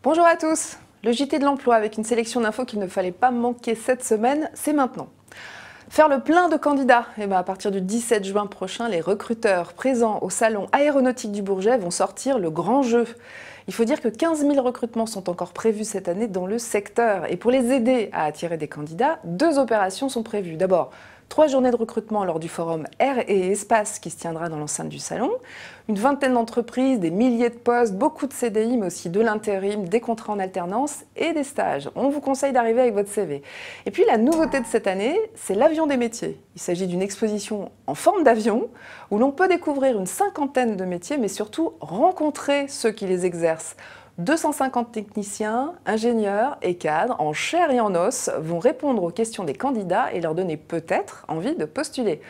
Bonjour à tous, le JT de l'emploi avec une sélection d'infos qu'il ne fallait pas manquer cette semaine, c'est maintenant. Faire le plein de candidats. À partir du 17 juin prochain, les recruteurs présents au salon aéronautique du Bourget vont sortir le grand jeu. Il faut dire que 15 000 recrutements sont encore prévus cette année dans le secteur. Et pour les aider à attirer des candidats, 2 opérations sont prévues. D'abord, 3 journées de recrutement lors du forum Air et Espace qui se tiendra dans l'enceinte du salon. Une vingtaine d'entreprises, des milliers de postes, beaucoup de CDI, mais aussi de l'intérim, des contrats en alternance et des stages. On vous conseille d'arriver avec votre CV. Et puis la nouveauté de cette année, c'est l'avion des métiers. Il s'agit d'une exposition en forme d'avion où l'on peut découvrir une cinquantaine de métiers, mais surtout rencontrer ceux qui les exercent. 250 techniciens, ingénieurs et cadres en chair et en os vont répondre aux questions des candidats et leur donner peut-être envie de postuler.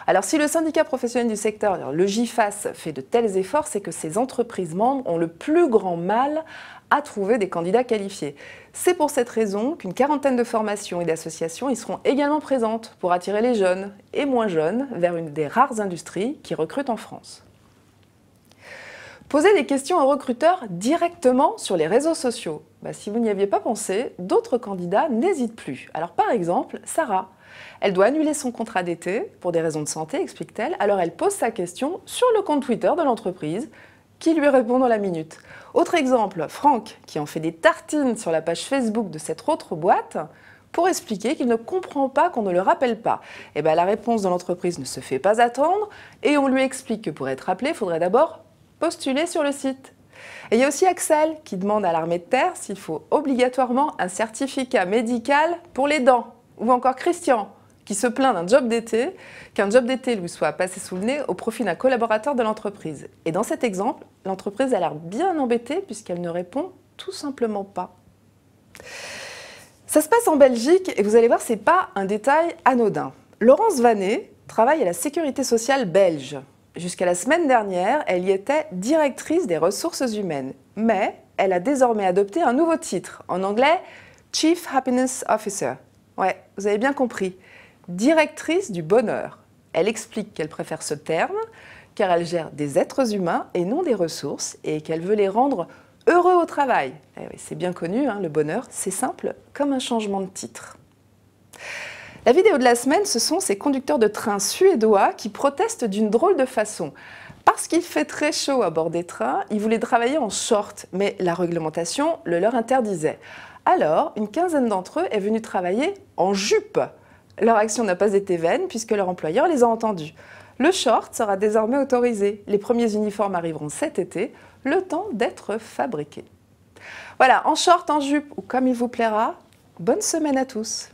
Alors si le syndicat professionnel du secteur, le GIFAS, fait de tels efforts, c'est que ces entreprises membres ont le plus grand mal à trouver des candidats qualifiés. C'est pour cette raison qu'une quarantaine de formations et d'associations y seront également présentes pour attirer les jeunes et moins jeunes vers une des rares industries qui recrutent en France. Posez des questions aux recruteurs directement sur les réseaux sociaux. Si vous n'y aviez pas pensé, d'autres candidats n'hésitent plus. Alors par exemple, Sarah. Elle doit annuler son contrat d'été pour des raisons de santé, explique-t-elle. Alors elle pose sa question sur le compte Twitter de l'entreprise qui lui répond dans la minute. Autre exemple, Franck, qui en fait des tartines sur la page Facebook de cette autre boîte pour expliquer qu'il ne comprend pas qu'on ne le rappelle pas. La réponse de l'entreprise ne se fait pas attendre et on lui explique que pour être appelé, il faudrait d'abord postuler sur le site. Et il y a aussi Axel qui demande à l'armée de terre s'il faut obligatoirement un certificat médical pour les dents. Ou encore Christian qui se plaint qu'un job d'été lui soit passé sous le nez au profit d'un collaborateur de l'entreprise. Et dans cet exemple, l'entreprise a l'air bien embêtée puisqu'elle ne répond tout simplement pas. Ça se passe en Belgique et vous allez voir, c'est pas un détail anodin. Laurence Vanet travaille à la sécurité sociale belge. Jusqu'à la semaine dernière, elle y était directrice des ressources humaines. Mais elle a désormais adopté un nouveau titre, en anglais Chief Happiness Officer. Ouais, vous avez bien compris. Directrice du bonheur. Elle explique qu'elle préfère ce terme car elle gère des êtres humains et non des ressources et qu'elle veut les rendre heureux au travail. Oui, c'est bien connu, le bonheur, c'est simple comme un changement de titre. La vidéo de la semaine, ce sont ces conducteurs de train suédois qui protestent d'une drôle de façon. Parce qu'il fait très chaud à bord des trains, ils voulaient travailler en short, mais la réglementation le leur interdisait. Alors, une quinzaine d'entre eux est venue travailler en jupe. Leur action n'a pas été vaine puisque leur employeur les a entendus. Le short sera désormais autorisé. Les premiers uniformes arriveront cet été, le temps d'être fabriqués. Voilà, en short, en jupe ou comme il vous plaira, bonne semaine à tous.